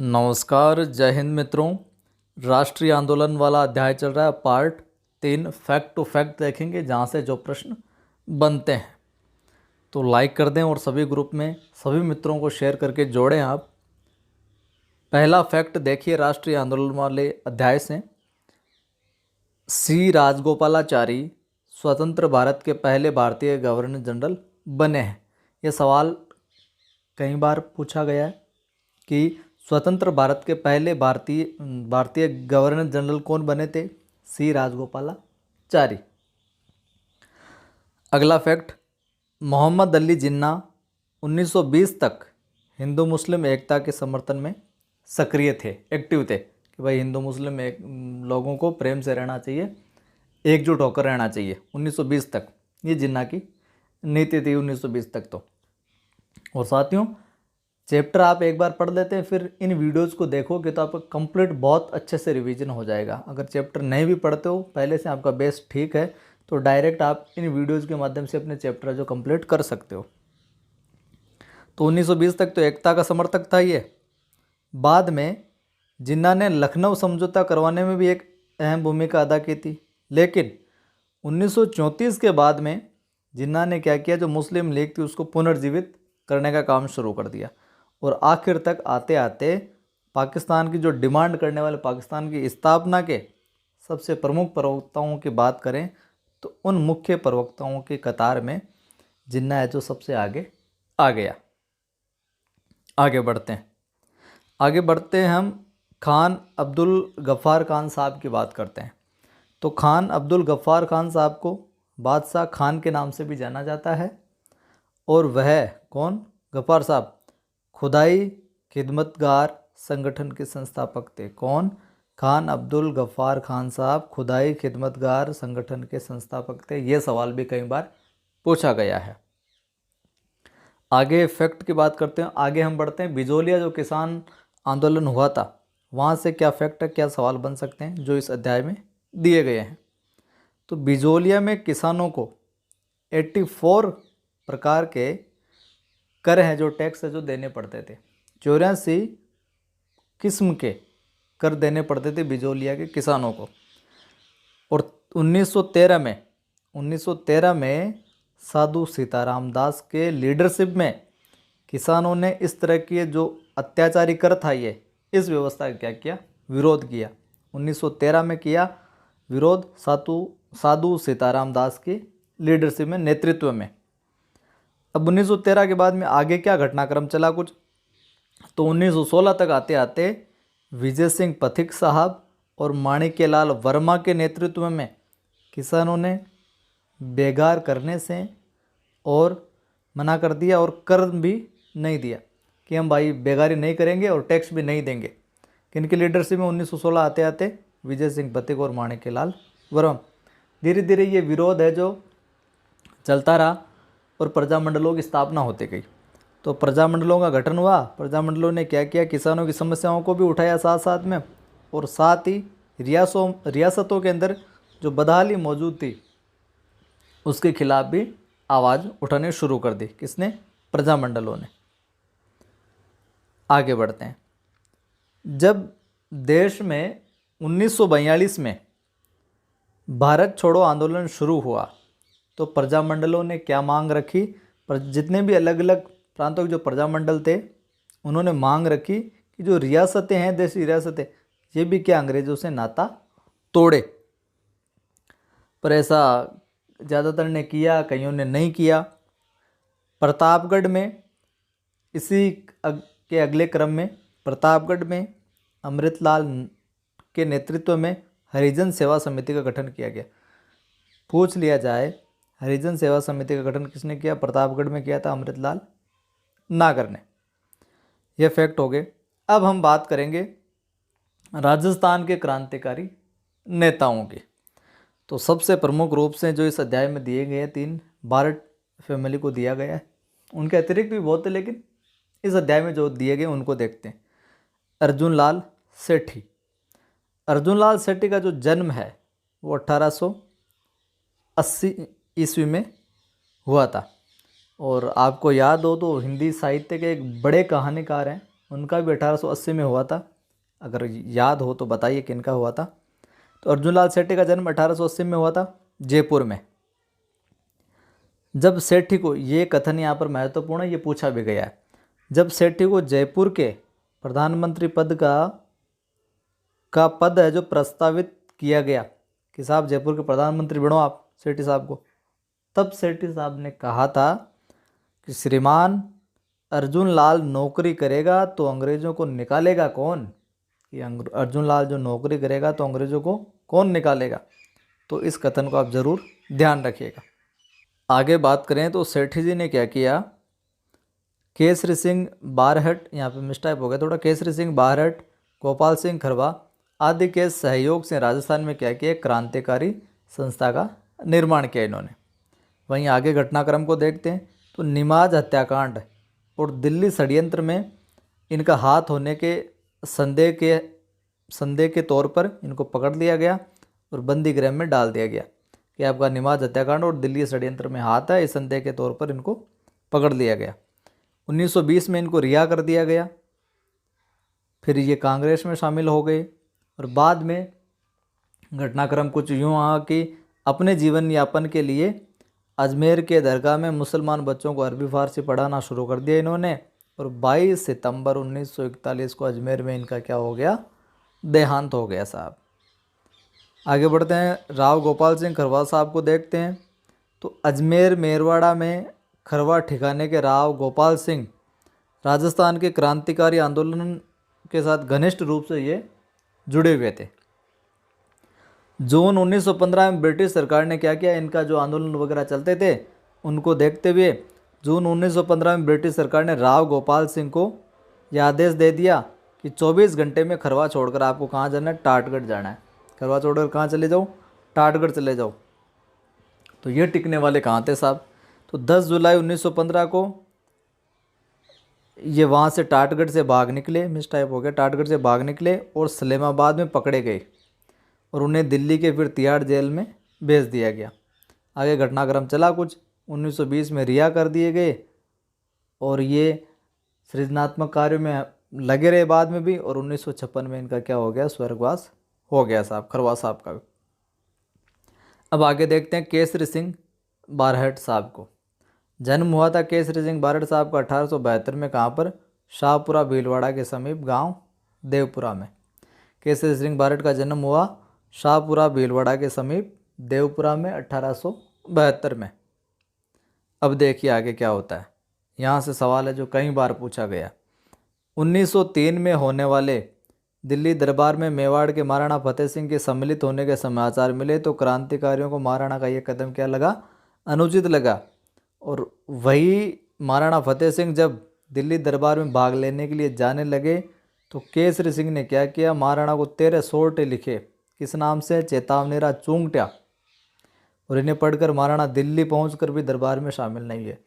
नमस्कार, जय हिंद मित्रों। राष्ट्रीय आंदोलन वाला अध्याय चल रहा है, पार्ट 3 फैक्ट टू फैक्ट देखेंगे, जहाँ से जो प्रश्न बनते हैं। तो लाइक कर दें और सभी ग्रुप में सभी मित्रों को शेयर करके जोड़ें आप। पहला फैक्ट देखिए राष्ट्रीय आंदोलन वाले अध्याय से। सी राजगोपालाचारी स्वतंत्र भारत के पहले भारतीय गवर्नर जनरल बने हैं। यह सवाल कई बार पूछा गया है कि स्वतंत्र भारत के पहले भारतीय गवर्नर जनरल कौन बने थे? सी राजगोपालाचारी। अगला फैक्ट, मोहम्मद अली जिन्ना 1920 तक हिंदू मुस्लिम एकता के समर्थन में सक्रिय थे, एक्टिव थे कि भाई हिंदू मुस्लिम लोगों को प्रेम से रहना चाहिए, एकजुट होकर रहना चाहिए। 1920 तक ये जिन्ना की नीति थी, 1920 तक। तो और साथियों, चैप्टर आप एक बार पढ़ लेते हैं, फिर इन वीडियोज़ को देखोगे तो आपका कंप्लीट बहुत अच्छे से रिवीजन हो जाएगा। अगर चैप्टर नहीं भी पढ़ते हो, पहले से आपका बेस ठीक है, तो डायरेक्ट आप इन वीडियोज़ के माध्यम से अपने चैप्टर जो कंप्लीट कर सकते हो। तो 1920 तक तो एकता का समर्थक था ये। बाद में जिन्ना ने लखनऊ समझौता करवाने में भी एक अहम भूमिका अदा की थी, लेकिन 1934 के बाद में जिन्ना ने क्या किया, जो मुस्लिम लीग थी उसको पुनर्जीवित करने का काम शुरू कर दिया। और आखिर तक आते आते पाकिस्तान की जो डिमांड करने वाले, पाकिस्तान की स्थापना के सबसे प्रमुख प्रवक्ताओं की बात करें तो उन मुख्य प्रवक्ताओं की कतार में जिन्ना है जो सबसे आगे आ गया। आगे बढ़ते हैं हम खान अब्दुल गफ़ार खान साहब की बात करते हैं। तो खान अब्दुल गफ़ार खान साहब को बादशाह खान के नाम से भी जाना जाता है। और वह कौन? गफ़ार साहब खुदाई खिदमतगार संगठन के संस्थापक थे। कौन? खान अब्दुल गफ़ार खान साहब खुदाई खिदमतगार संगठन के संस्थापक थे। ये सवाल भी कई बार पूछा गया है। आगे फैक्ट की बात करते हैं, आगे हम बढ़ते हैं। बिजोलिया जो किसान आंदोलन हुआ था, वहाँ से क्या फैक्ट है, क्या सवाल बन सकते हैं जो इस अध्याय में दिए गए हैं। तो बिजोलिया में किसानों को 84 प्रकार के कर हैं, जो टैक्स है जो देने पड़ते थे। 84 किस्म के कर देने पड़ते थे बिजोलिया के किसानों को। और 1913 में साधु सीताराम दास के लीडरशिप में किसानों ने इस तरह के जो अत्याचारी कर था ये, इस व्यवस्था का क्या किया? विरोध किया। 1913 में किया विरोध, साधु सीताराम दास की लीडरशिप में, नेतृत्व में। अब 1913 के बाद में आगे क्या घटनाक्रम चला कुछ, तो 1916 तक आते आते विजय सिंह पथिक साहब और माणिक्यलाल वर्मा के नेतृत्व में किसानों ने बेगार करने से और मना कर दिया, और कर भी नहीं दिया कि हम भाई बेगारी नहीं करेंगे और टैक्स भी नहीं देंगे। किनकी लीडरशिप में? 1916 आते आते विजय सिंह पथिक और माणिक्यलाल वर्मा। धीरे धीरे ये विरोध है जो चलता रहा और प्रजामंडलों की स्थापना होती गई। तो प्रजामंडलों का गठन हुआ। प्रजामंडलों ने क्या किया? किसानों की समस्याओं को भी उठाया साथ साथ में, और साथ ही रियासतों के अंदर जो बदहाली मौजूद थी उसके खिलाफ भी आवाज़ उठाने शुरू कर दी। किसने? प्रजामंडलों ने। आगे बढ़ते हैं। जब देश में 1942 में भारत छोड़ो आंदोलन शुरू हुआ तो प्रजामंडलों ने क्या मांग रखी? जितने भी अलग अलग प्रांतों के जो प्रजामंडल थे उन्होंने मांग रखी कि जो रियासतें हैं, देशी रियासतें, ये भी क्या अंग्रेज़ों से नाता तोड़े। पर ऐसा ज़्यादातर ने किया, कईयों ने नहीं किया। प्रतापगढ़ में इसी के अगले क्रम में प्रतापगढ़ में अमृतलाल के नेतृत्व में हरिजन सेवा समिति का गठन किया गया। पूछ लिया जाए, हरिजन सेवा समिति का गठन किसने किया? प्रतापगढ़ में किया था अमृतलाल नागर ने। यह फैक्ट हो गए। अब हम बात करेंगे राजस्थान के क्रांतिकारी नेताओं की। तो सबसे प्रमुख रूप से जो इस अध्याय में दिए गए 3 बारट फैमिली को दिया गया है। उनके अतिरिक्त भी बहुत है, लेकिन इस अध्याय में जो दिए गए उनको देखते हैं। अर्जुन लाल सेठी। अर्जुन लाल सेठी का जो जन्म है वो 1880 ईस्वी में हुआ था। और आपको याद हो तो हिंदी साहित्य के एक बड़े कहानीकार हैं, उनका भी 1880 में हुआ था। अगर याद हो तो बताइए किनका हुआ था। तो अर्जुन लाल सेठी का जन्म 1880 में हुआ था जयपुर में। जब सेठी को, ये कथन यहाँ पर महत्वपूर्ण है, ये पूछा भी गया है, जब सेठी को जयपुर के प्रधानमंत्री पद का पद है जो प्रस्तावित किया गया कि साहब जयपुर के प्रधानमंत्री बनो आप सेठी साहब को, तब सेठी साहब ने कहा था कि श्रीमान अर्जुन लाल नौकरी करेगा तो अंग्रेज़ों को निकालेगा कौन, कि अर्जुन लाल जो नौकरी करेगा तो अंग्रेज़ों को कौन निकालेगा। तो इस कथन को आप ज़रूर ध्यान रखिएगा। आगे बात करें तो सेठी जी ने क्या किया, केसरी सिंह बारहट, यहाँ पे मिस्टाइप हो गया थोड़ा, केसरी सिंह बारहट, गोपाल सिंह खरवा आदि के सहयोग से राजस्थान में क्या किया, क्रांतिकारी संस्था का निर्माण किया इन्होंने। वहीं आगे घटनाक्रम को देखते हैं तो निमाज हत्याकांड और दिल्ली षड्यंत्र में इनका हाथ होने के संदेह के तौर पर इनको पकड़ लिया गया और बंदी गृह में डाल दिया गया कि आपका निमाज हत्याकांड और दिल्ली षड्यंत्र में हाथ है, इस संदेह के तौर पर इनको पकड़ लिया गया। 1920 में इनको रिहा कर दिया गया। फिर ये कांग्रेस में शामिल हो गए और बाद में घटनाक्रम कुछ यूँ रहा कि अपने जीवन यापन के लिए अजमेर के दरगाह में मुसलमान बच्चों को अरबी फारसी पढ़ाना शुरू कर दिया इन्होंने, और 22 सितंबर 1941 को अजमेर में इनका क्या हो गया, देहांत हो गया साहब। आगे बढ़ते हैं, राव गोपाल सिंह खरवा साहब को देखते हैं। तो अजमेर मेरवाड़ा में खरवा ठिकाने के राव गोपाल सिंह राजस्थान के क्रांतिकारी आंदोलन के साथ घनिष्ठ रूप से ये जुड़े हुए थे। जून 1915 में ब्रिटिश सरकार ने क्या किया, इनका जो आंदोलन वगैरह चलते थे उनको देखते हुए जून 1915 में ब्रिटिश सरकार ने राव गोपाल सिंह को यह आदेश दे दिया कि 24 घंटे में खरवा छोड़कर आपको कहाँ जाना है, टाटगढ़ जाना है। खरवा छोड़कर कहाँ चले जाओ, टाटगढ़ चले जाओ। तो ये टिकने वाले कहाँ थे साहब, तो 10 जुलाई 1915 को ये वहाँ से टाटगढ़ से भाग निकले, मिस टाइप हो गया, टाटगढ़ से भाग निकले और सलेमाबाद में पकड़े गए और उन्हें दिल्ली के फिर तिहाड़ जेल में भेज दिया गया। आगे घटनाक्रम चला कुछ, 1920 में रिहा कर दिए गए और ये सृजनात्मक कार्यों में लगे रहे बाद में भी, और 1956 में इनका क्या हो गया, स्वर्गवास हो गया साहब, खरवा साहब का। अब आगे देखते हैं केसरी सिंह बारहट साहब को। जन्म हुआ था केसरी सिंह बारहट साहब का 1872 में, कहाँ पर, शाहपुरा भीलवाड़ा के समीप गांव देवपुरा में। केसरी सिंह बारहट का जन्म हुआ शाहपुरा भीलवाड़ा के समीप देवपुरा में 1872 में। अब देखिए आगे क्या होता है, यहाँ से सवाल है जो कई बार पूछा गया। 1903 में होने वाले दिल्ली दरबार में मेवाड़ के महाराणा फतेह सिंह के सम्मिलित होने के समाचार मिले तो क्रांतिकारियों को महाराणा का ये कदम क्या लगा, अनुचित लगा। और वही महाराणा फतेह सिंह जब दिल्ली दरबार में भाग लेने के लिए जाने लगे तो केसरी सिंह ने क्या किया, महाराणा को 13 सोर्टे लिखे, किस नाम से, चेतावनीरा चूंगट्या, और इन्हें पढ़कर महाराणा दिल्ली पहुंचकर भी दरबार में शामिल नहीं है।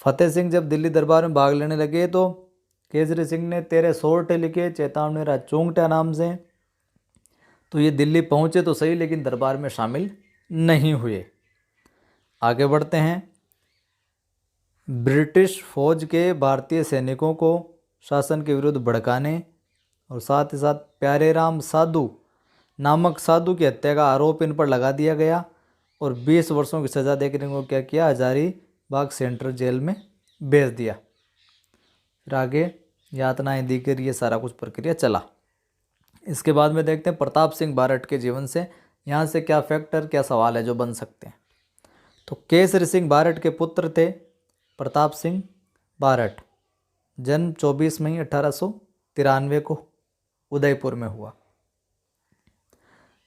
फतेह सिंह जब दिल्ली दरबार में भाग लेने लगे तो केसरी सिंह ने 13 सोर्टे लिखे चेतावनीरा चूंगट्या नाम से, तो ये दिल्ली पहुंचे तो सही लेकिन दरबार में शामिल नहीं हुए। आगे बढ़ते हैं, ब्रिटिश फौज के भारतीय सैनिकों को शासन के विरुद्ध भड़काने और साथ ही साथ प्यारेराम साधु नामक साधु की हत्या का आरोप इन पर लगा दिया गया और 20 वर्षों की सज़ा देकर इनको क्या किया, हजारीबाग सेंट्रल जेल में भेज दिया। फिर आगे यातनाएं दीकर ये सारा कुछ प्रक्रिया चला। इसके बाद में देखते हैं प्रताप सिंह बारहट के जीवन से, यहाँ से क्या फैक्टर, क्या सवाल है जो बन सकते हैं। तो केसरी सिंह बारहट के पुत्र थे प्रताप सिंह बारहट, जन्म 24 मई 1893 को उदयपुर में हुआ।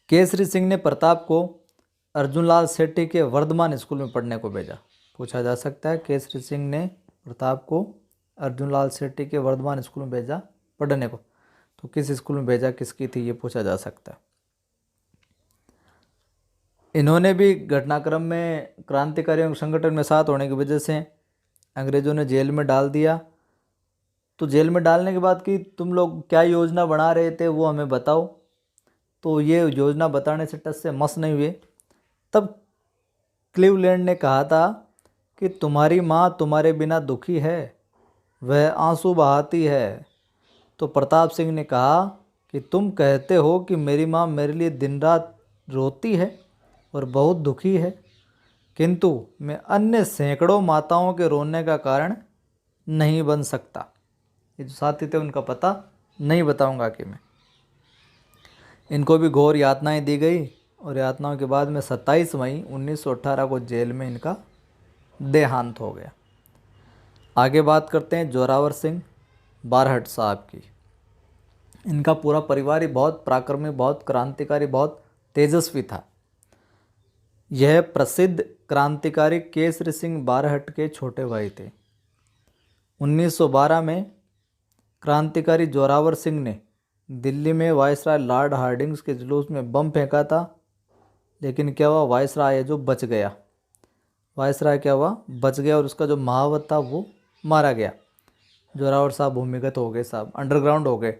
केसरी सिंह ने प्रताप को अर्जुन लाल सेठी के वर्धमान स्कूल में पढ़ने को भेजा। पूछा जा सकता है केसरी सिंह ने प्रताप को अर्जुन लाल सेठी के वर्धमान स्कूल में भेजा पढ़ने को, तो किस स्कूल में भेजा, किसकी थी, ये पूछा जा सकता है। इन्होंने भी घटनाक्रम में क्रांतिकारियों के संगठन में साथ होने की वजह से अंग्रेज़ों ने जेल में डाल दिया। तो जेल में डालने के बाद कि तुम लोग क्या योजना बना रहे थे वो हमें बताओ, तो ये योजना बताने से टस से मस नहीं हुए। तब क्लीवलैंड ने कहा था कि तुम्हारी माँ तुम्हारे बिना दुखी है, वह आंसू बहाती है। तो प्रताप सिंह ने कहा कि तुम कहते हो कि मेरी माँ मेरे लिए दिन रात रोती है और बहुत दुखी है, किंतु मैं अन्य सैकड़ों माताओं के रोने का कारण नहीं बन सकता। ये जो साथी थे उनका पता नहीं बताऊंगा कि मैं। इनको भी घोर यातनाएं दी गई और यातनाओं के बाद में 27 मई 1918 को जेल में इनका देहांत हो गया। आगे बात करते हैं जोरावर सिंह बारहट साहब की। इनका पूरा परिवार ही बहुत पराक्रमी, बहुत क्रांतिकारी, बहुत तेजस्वी था। यह प्रसिद्ध क्रांतिकारी केसरी सिंह बारहट के छोटे भाई थे। 1912 में क्रांतिकारी जोरावर सिंह ने दिल्ली में वायसराय लॉर्ड हार्डिंग्स के जुलूस में बम फेंका था, लेकिन क्या हुआ, वायसराय है जो बच गया। वायसराय क्या हुआ, बच गया और उसका जो महावत था वो मारा गया। जोरावर साहब भूमिगत हो गए, साहब अंडरग्राउंड हो गए,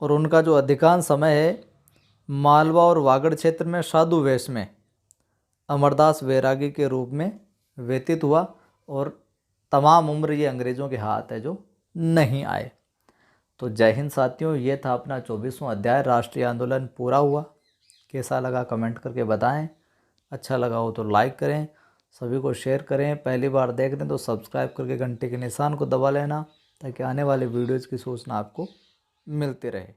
और उनका जो अधिकांश समय है मालवा और वागड़ क्षेत्र में साधु वेश में अमरदास वैरागी के रूप में व्यतीत हुआ, और तमाम उम्र ये अंग्रेज़ों के हाथ है जो नहीं आए। तो जय हिंद साथियों, ये था अपना 24वां अध्याय। राष्ट्रीय आंदोलन पूरा हुआ। कैसा लगा कमेंट करके बताएं। अच्छा लगा हो तो लाइक करें, सभी को शेयर करें। पहली बार देख रहे हैं तो सब्सक्राइब करके घंटे के निशान को दबा लेना, ताकि आने वाले वीडियोज़ की सूचना आपको मिलती रहे।